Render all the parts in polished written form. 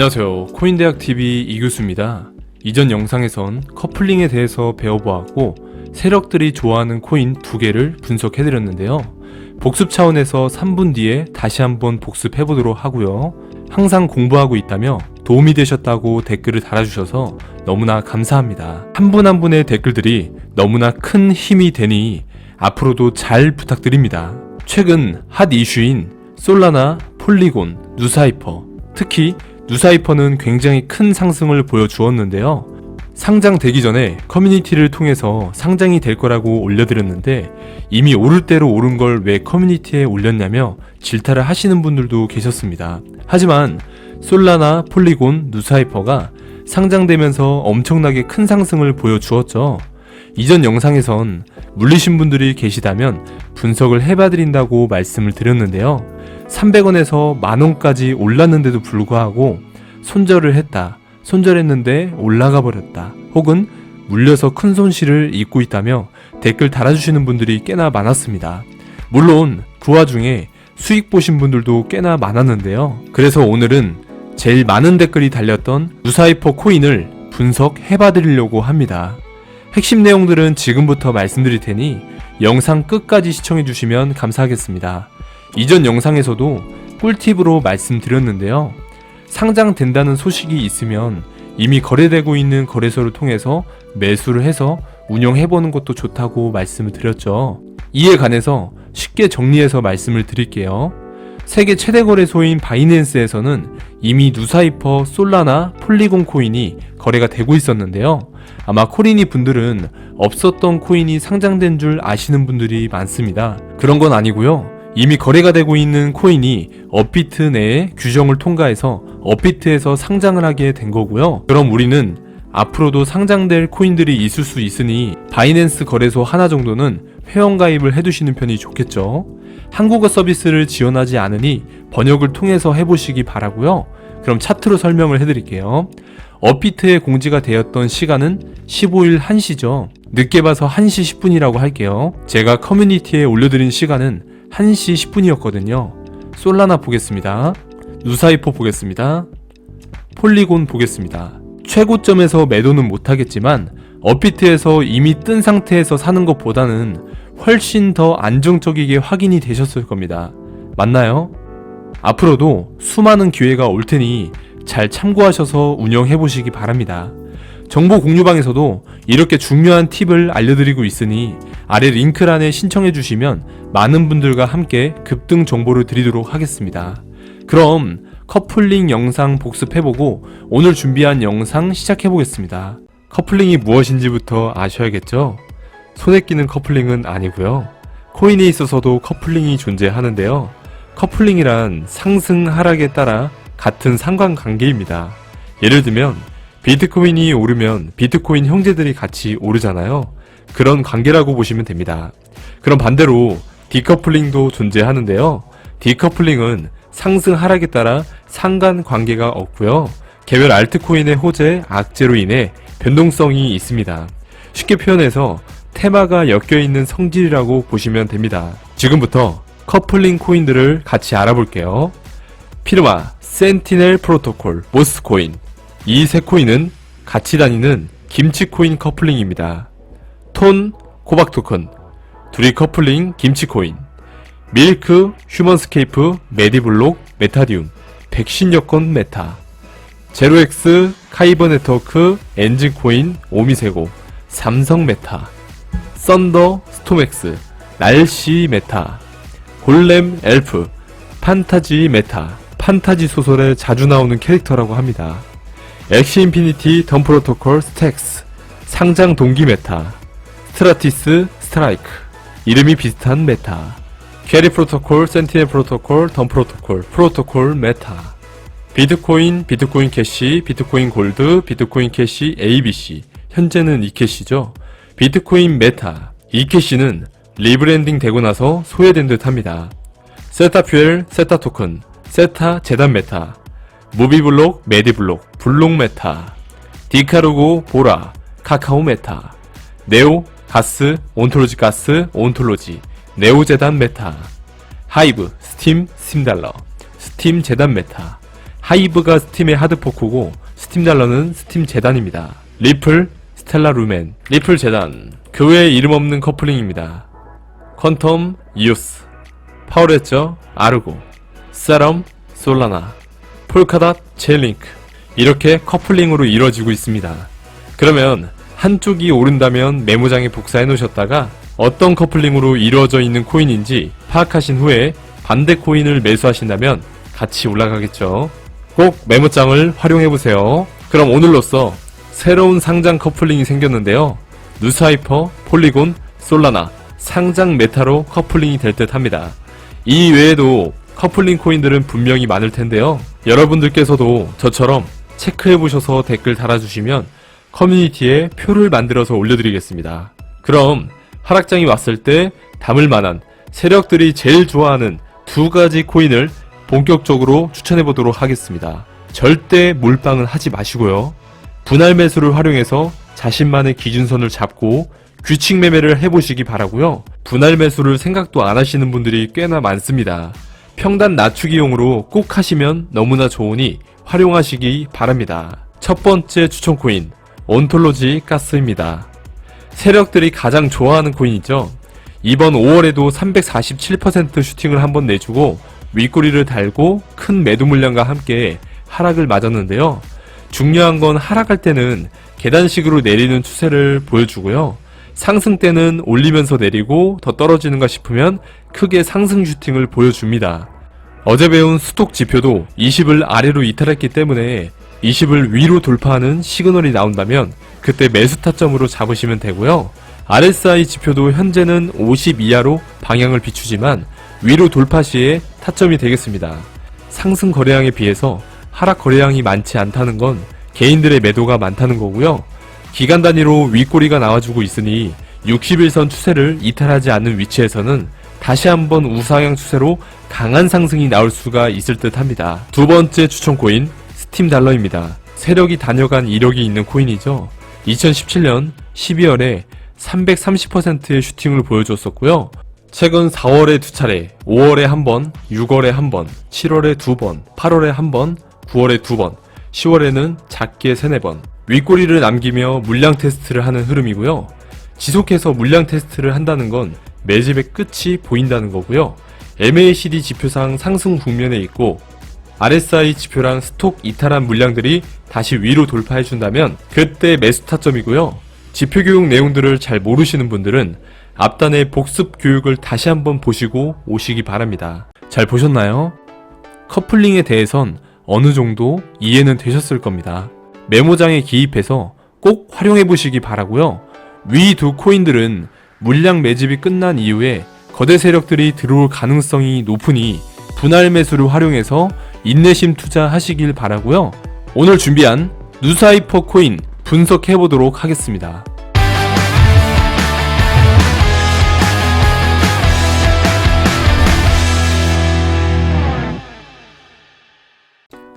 안녕하세요. 코인대학TV 이교수입니다. 이전 영상에선 커플링에 대해서 배워보았고 세력들이 좋아하는 코인 2개를 분석해드렸는데요. 복습 차원에서 3분 뒤에 다시 한번 복습해보도록 하고요. 항상 공부하고 있다며 도움이 되셨다고 댓글을 달아주셔서 너무나 감사합니다. 한 분 한 분의 댓글들이 너무나 큰 힘이 되니 앞으로도 잘 부탁드립니다. 최근 핫 이슈인 솔라나, 폴리곤, 누사이퍼, 특히 누사이퍼는 굉장히 큰 상승을 보여주었는데요. 상장되기 전에 커뮤니티를 통해서 상장이 될 거라고 올려드렸는데 이미 오를 대로 오른 걸 왜 커뮤니티에 올렸냐며 질타를 하시는 분들도 계셨습니다. 하지만 솔라나, 폴리곤, 누사이퍼가 상장되면서 엄청나게 큰 상승을 보여주었죠. 이전 영상에선 물리신 분들이 계시다면 분석을 해봐드린다고 말씀을 드렸는데요. 300원에서 만원까지 올랐는데도 불구하고 손절을 했다, 손절했는데 올라가 버렸다, 혹은 물려서 큰 손실을 입고 있다며 댓글 달아주시는 분들이 꽤나 많았습니다. 물론 그 와중에 수익 보신 분들도 꽤나 많았는데요. 그래서 오늘은 제일 많은 댓글이 달렸던 누사이퍼 코인을 분석해봐드리려고 합니다. 핵심 내용들은 지금부터 말씀드릴 테니 영상 끝까지 시청해주시면 감사하겠습니다. 이전 영상에서도 꿀팁으로 말씀드렸는데요. 상장된다는 소식이 있으면 이미 거래되고 있는 거래소를 통해서 매수를 해서 운영해보는 것도 좋다고 말씀을 드렸죠. 이에 관해서 쉽게 정리해서 말씀을 드릴게요. 세계 최대 거래소인 바이낸스에서는 이미 누사이퍼, 솔라나, 폴리곤 코인이 거래가 되고 있었는데요. 아마 코리니 분들은 없었던 코인이 상장된 줄 아시는 분들이 많습니다. 그런 건 아니고요. 이미 거래가 되고 있는 코인이 업비트 내에 규정을 통과해서 업비트에서 상장을 하게 된 거고요. 그럼 우리는 앞으로도 상장될 코인들이 있을 수 있으니 바이낸스 거래소 하나 정도는 회원가입을 해두시는 편이 좋겠죠. 한국어 서비스를 지원하지 않으니 번역을 통해서 해보시기 바라고요. 그럼 차트로 설명을 해드릴게요. 업비트에 공지가 되었던 시간은 15일 1시죠. 늦게 봐서 1시 10분이라고 할게요. 제가 커뮤니티에 올려드린 시간은 1시 10분이었거든요. 솔라나 보겠습니다. 누사이퍼 보겠습니다. 폴리곤 보겠습니다. 최고점에서 매도는 못하겠지만 업비트에서 이미 뜬 상태에서 사는 것보다는 훨씬 더 안정적이게 확인이 되셨을 겁니다. 맞나요? 앞으로도 수많은 기회가 올 테니 잘 참고하셔서 운영해 보시기 바랍니다. 정보 공유방에서도 이렇게 중요한 팁을 알려드리고 있으니 아래 링크란에 신청해 주시면 많은 분들과 함께 급등 정보를 드리도록 하겠습니다. 그럼 커플링 영상 복습해보고 오늘 준비한 영상 시작해보겠습니다. 커플링이 무엇인지부터 아셔야겠죠? 손에 끼는 커플링은 아니고요. 코인에 있어서도 커플링이 존재하는데요. 커플링이란 상승 하락에 따라 같은 상관관계입니다. 예를 들면 비트코인이 오르면 비트코인 형제들이 같이 오르잖아요. 그런 관계라고 보시면 됩니다. 그럼 반대로 디커플링도 존재하는데요. 디커플링은 상승 하락에 따라 상관관계가 없고요. 개별 알트코인의 호재, 악재로 인해 변동성이 있습니다. 쉽게 표현해서 테마가 엮여있는 성질이라고 보시면 됩니다. 지금부터 커플링 코인들을 같이 알아볼게요. 피르마, 센티넬 프로토콜, 모스코인. 이 세 코인은 같이 다니는 김치코인 커플링입니다. 톤, 코박토큰. 둘이 커플링 김치코인. 밀크, 휴먼스케이프, 메디블록, 메타디움. 백신 여권 메타. 제로엑스, 카이버 네트워크, 엔진코인, 오미세고. 삼성 메타. 썬더, 스톰엑스, 날씨 메타. 골렘, 엘프, 판타지 메타. 판타지 소설에 자주 나오는 캐릭터라고 합니다. 엑시 인피니티, 덤 프로토콜, 스택스. 상장 동기 메타. 스트라티스, 스트라이크. 이름이 비슷한 메타. 캐리 프로토콜, 센티넬 프로토콜, 덤 프로토콜, 프로토콜 메타. 비트코인, 비트코인 캐시, 비트코인 골드, 비트코인 캐시 ABC. 현재는 이캐시죠. 비트코인 메타. 이캐시는 리브랜딩 되고 나서 소외된 듯 합니다. 세타 퓨엘, 세타 토큰, 세타 재단 메타. 무비블록, 메디블록, 블록 메타. 디카루고, 보라, 카카오 메타. 네오, 가스, 온톨로지 가스, 온톨로지, 네오 재단 메타. 하이브, 스팀, 스팀달러, 스팀 재단 메타. 하이브가 스팀의 하드포크고 스팀 달러는 스팀 재단입니다. 리플, 스텔라 루멘, 리플 재단, 그 외에 이름 없는 커플링입니다. 퀀텀, 이오스, 파워레저, 아르고, 세럼, 솔라나, 폴카닷, 제일링크, 이렇게 커플링으로 이루어지고 있습니다. 그러면 한쪽이 오른다면 메모장에 복사해 놓으셨다가 어떤 커플링으로 이루어져 있는 코인인지 파악하신 후에 반대 코인을 매수하신다면 같이 올라가겠죠. 꼭 메모장을 활용해보세요. 그럼 오늘로써 새로운 상장 커플링이 생겼는데요. 누스하이퍼, 폴리곤, 솔라나, 상장 메타로 커플링이 될 듯 합니다. 이 외에도 커플링 코인들은 분명히 많을 텐데요. 여러분들께서도 저처럼 체크해보셔서 댓글 달아주시면 커뮤니티에 표를 만들어서 올려드리겠습니다. 그럼 하락장이 왔을 때 담을 만한 세력들이 제일 좋아하는 두 가지 코인을 본격적으로 추천해보도록 하겠습니다. 절대 몰빵은 하지 마시고요. 분할 매수를 활용해서 자신만의 기준선을 잡고 규칙 매매를 해보시기 바라고요. 분할 매수를 생각도 안 하시는 분들이 꽤나 많습니다. 평단 낮추기용으로 꼭 하시면 너무나 좋으니 활용하시기 바랍니다. 첫 번째 추천 코인, 온톨로지 가스입니다. 세력들이 가장 좋아하는 코인이죠. 이번 5월에도 347% 슈팅을 한번 내주고 윗꼬리를 달고 큰 매도 물량과 함께 하락을 맞았는데요. 중요한 건 하락할 때는 계단식으로 내리는 추세를 보여주고요. 상승 때는 올리면서 내리고 더 떨어지는가 싶으면 크게 상승 슈팅을 보여줍니다. 어제 배운 스톡 지표도 20을 아래로 이탈했기 때문에 20을 위로 돌파하는 시그널이 나온다면 그때 매수 타점으로 잡으시면 되고요. RSI 지표도 현재는 50 이하로 방향을 비추지만 위로 돌파 시에 타점이 되겠습니다. 상승 거래량에 비해서 하락 거래량이 많지 않다는 건 개인들의 매도가 많다는 거고요. 기간 단위로 윗꼬리가 나와주고 있으니 60일선 추세를 이탈하지 않는 위치에서는 다시 한번 우상향 추세로 강한 상승이 나올 수가 있을 듯 합니다. 두 번째 추천 코인, 스팀 달러입니다. 세력이 다녀간 이력이 있는 코인이죠. 2017년 12월에 330%의 슈팅을 보여줬었고요. 최근 4월에 2차례, 5월에 1번, 6월에 1번, 7월에 2번, 8월에 1번, 9월에 2번, 10월에는 작게 3, 4번 윗꼬리를 남기며 물량 테스트를 하는 흐름이고요. 지속해서 물량 테스트를 한다는 건 매집의 끝이 보인다는 거고요. MACD 지표상 상승 국면에 있고 RSI 지표랑 스톡 이탈한 물량들이 다시 위로 돌파해준다면 그때 매수 타점이고요. 지표 교육 내용들을 잘 모르시는 분들은 앞단의 복습 교육을 다시 한번 보시고 오시기 바랍니다. 잘 보셨나요? 커플링에 대해선 어느 정도 이해는 되셨을 겁니다. 메모장에 기입해서 꼭 활용해 보시기 바라고요. 위 두 코인들은 물량 매집이 끝난 이후에 거대 세력들이 들어올 가능성이 높으니 분할 매수를 활용해서 인내심 투자하시길 바라고요. 오늘 준비한 누스하이퍼 코인 분석해 보도록 하겠습니다.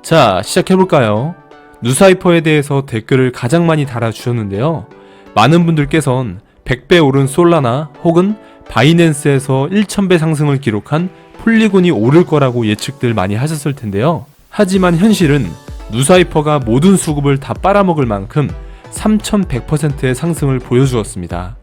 자, 시작해볼까요? 누스하이퍼에 대해서 댓글을 가장 많이 달아주셨는데요. 많은 분들께선 100배 오른 솔라나 혹은 바이낸스에서 1000배 상승을 기록한 폴리곤이 오를 거라고 예측들 많이 하셨을 텐데요. 하지만 현실은 누스하이퍼가 모든 수급을 다 빨아먹을 만큼 3100%의 상승을 보여주었습니다.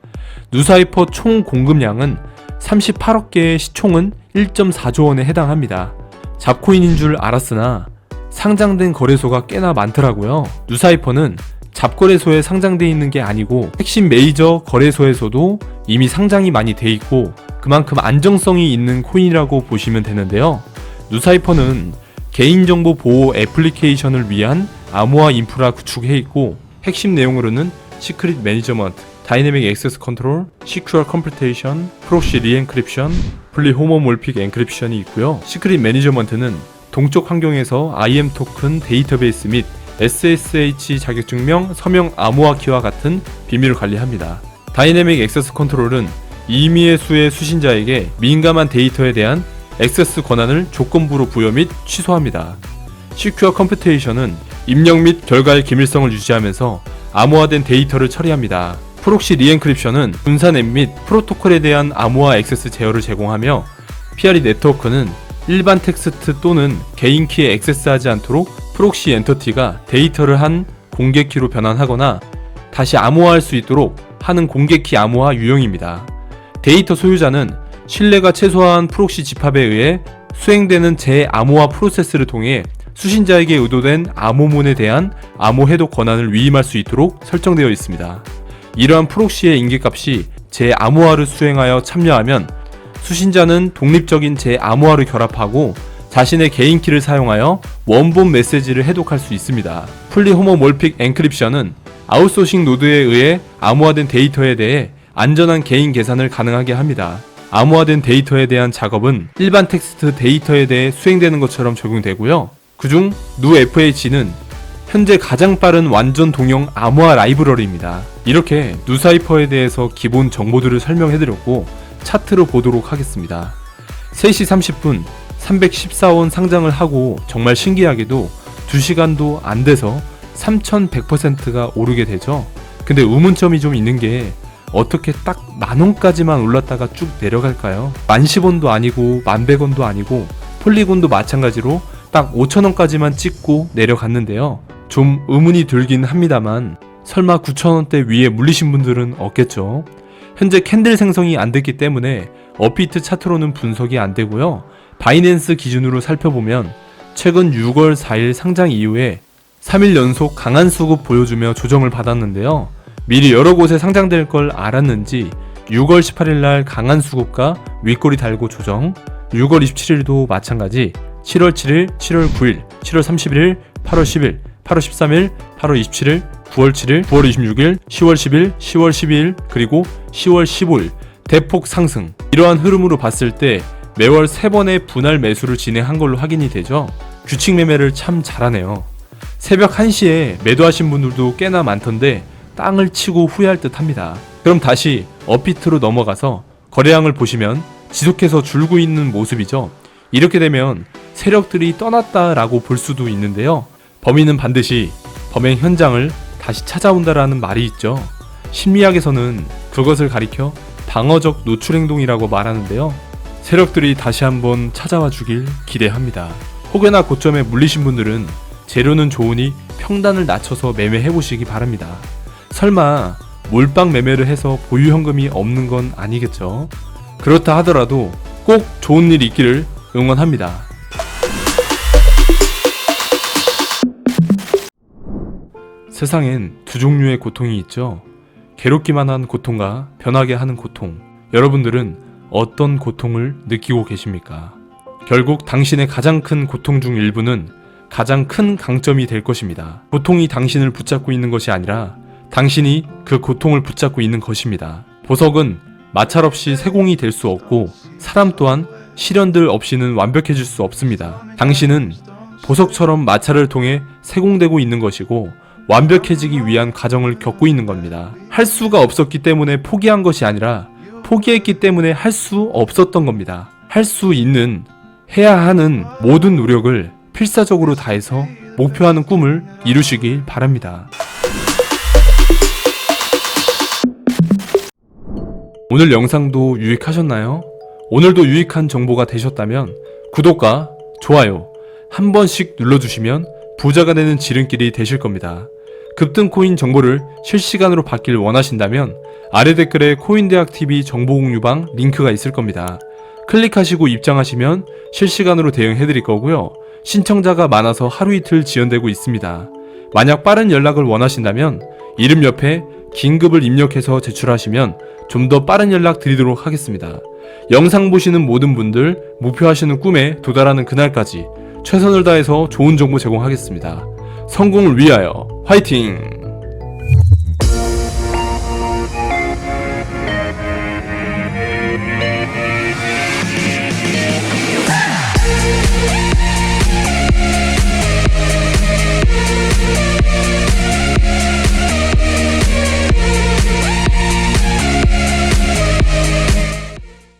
누스하이퍼 총 공급량은 38억 개의 시총은 1.4조 원에 해당합니다. 잡코인인 줄 알았으나 상장된 거래소가 꽤나 많더라고요. 누스하이퍼는 잡거래소에 상장돼 있는 게 아니고 핵심 메이저 거래소에서도 이미 상장이 많이 돼 있고 그만큼 안정성이 있는 코인이라고 보시면 되는데요. 누스하이퍼는 개인정보 보호 애플리케이션을 위한 암호화 인프라 구축해 있고 핵심 내용으로는 시크릿 매니저먼트, 다이내믹 액세스 컨트롤, 시큐어 컴퓨테이션, 프록시 리엔크립션, 플리 호모몰픽 엔크립션이 있고요. 시크릿 매니저먼트는 동적 환경에서 IM 토큰 데이터베이스 및 SSH 자격증명, 서명 암호화 키와 같은 비밀을 관리합니다. 다이내믹 액세스 컨트롤은 임의의 수의 수신자에게 민감한 데이터에 대한 액세스 권한을 조건부로 부여 및 취소합니다. 시큐어 컴퓨테이션은 입력 및 결과의 기밀성을 유지하면서 암호화된 데이터를 처리합니다. 프록시 리엔크립션은 분산 앱 및 프로토콜에 대한 암호화 액세스 제어를 제공하며 PRE 네트워크는 일반 텍스트 또는 개인 키에 액세스하지 않도록 프록시 엔터티가 데이터를 한 공개 키로 변환하거나 다시 암호화할 수 있도록 하는 공개 키 암호화 유형입니다. 데이터 소유자는 신뢰가 최소화한 프록시 집합에 의해 수행되는 재암호화 프로세스를 통해 수신자에게 의도된 암호문에 대한 암호 해독 권한을 위임할 수 있도록 설정되어 있습니다. 이러한 프록시의 인계값이 재암호화를 수행하여 참여하면 수신자는 독립적인 재암호화를 결합하고 자신의 개인 키를 사용하여 원본 메시지를 해독할 수 있습니다. 풀리 호모몰픽 엔크립션은 아웃소싱 노드에 의해 암호화된 데이터에 대해 안전한 개인 계산을 가능하게 합니다. 암호화된 데이터에 대한 작업은 일반 텍스트 데이터에 대해 수행되는 것처럼 적용되고요. 그중 누FH는 현재 가장 빠른 완전 동형 암호화 라이브러리입니다. 이렇게 누사이퍼에 대해서 기본 정보들을 설명해드렸고 차트로 보도록 하겠습니다. 3시 30분 314원 상장을 하고 정말 신기하게도 2시간도 안 돼서 3100%가 오르게 되죠. 근데 의문점이 좀 있는 게 어떻게 딱 만원까지만 올랐다가 쭉 내려갈까요? 10,000원도 아니고 11,000원도 아니고 폴리곤도 마찬가지로 딱 5,000원까지만 찍고 내려갔는데요. 좀 의문이 들긴 합니다만 설마 9,000원대 위에 물리신 분들은 없겠죠. 현재 캔들 생성이 안 됐기 때문에 업비트 차트로는 분석이 안 되고요. 바이낸스 기준으로 살펴보면 최근 6월 4일 상장 이후에 3일 연속 강한 수급 보여주며 조정을 받았는데요. 미리 여러 곳에 상장될 걸 알았는지 6월 18일 날 강한 수급과 윗꼬리 달고 조정, 6월 27일도 마찬가지, 7월 7일, 7월 9일, 7월 31일, 8월 10일, 8월 13일, 8월 27일, 9월 7일, 9월 26일, 10월 10일, 10월 12일, 그리고 10월 15일 대폭 상승. 이러한 흐름으로 봤을 때 매월 3번의 분할 매수를 진행한 걸로 확인이 되죠. 규칙 매매를 참 잘하네요. 새벽 1시에 매도하신 분들도 꽤나 많던데 땅을 치고 후회할 듯 합니다. 그럼 다시 업비트로 넘어가서 거래량을 보시면 지속해서 줄고 있는 모습이죠. 이렇게 되면 세력들이 떠났다라고 볼 수도 있는데요. 범인은 반드시 범행 현장을 다시 찾아온다라는 말이 있죠. 심리학에서는 그것을 가리켜 방어적 노출 행동이라고 말하는데요. 세력들이 다시 한번 찾아와 주길 기대합니다. 혹여나 고점에 물리신 분들은 재료는 좋으니 평단을 낮춰서 매매해 보시기 바랍니다. 설마 몰빵 매매를 해서 보유 현금이 없는 건 아니겠죠? 그렇다 하더라도 꼭 좋은 일이 있기를 응원합니다. 세상엔 두 종류의 고통이 있죠. 괴롭기만 한 고통과 변하게 하는 고통. 여러분들은 어떤 고통을 느끼고 계십니까? 결국 당신의 가장 큰 고통 중 일부는 가장 큰 강점이 될 것입니다. 고통이 당신을 붙잡고 있는 것이 아니라 당신이 그 고통을 붙잡고 있는 것입니다. 보석은 마찰 없이 세공이 될 수 없고 사람 또한 시련들 없이는 완벽해질 수 없습니다. 당신은 보석처럼 마찰을 통해 세공되고 있는 것이고 완벽해지기 위한 과정을 겪고 있는 겁니다. 할 수가 없었기 때문에 포기한 것이 아니라 포기했기 때문에 할 수 없었던 겁니다. 할 수 있는, 해야 하는 모든 노력을 필사적으로 다해서 목표하는 꿈을 이루시길 바랍니다. 오늘 영상도 유익하셨나요? 오늘도 유익한 정보가 되셨다면 구독과 좋아요 한 번씩 눌러주시면 부자가 되는 지름길이 되실 겁니다. 급등 코인 정보를 실시간으로 받길 원하신다면 아래 댓글에 코인대학TV 정보공유방 링크가 있을 겁니다. 클릭하시고 입장하시면 실시간으로 대응해드릴 거고요. 신청자가 많아서 하루 이틀 지연되고 있습니다. 만약 빠른 연락을 원하신다면 이름 옆에 긴급을 입력해서 제출하시면 좀 더 빠른 연락 드리도록 하겠습니다. 영상 보시는 모든 분들 목표하시는 꿈에 도달하는 그날까지 최선을 다해서 좋은 정보 제공하겠습니다. 성공을 위하여 화이팅!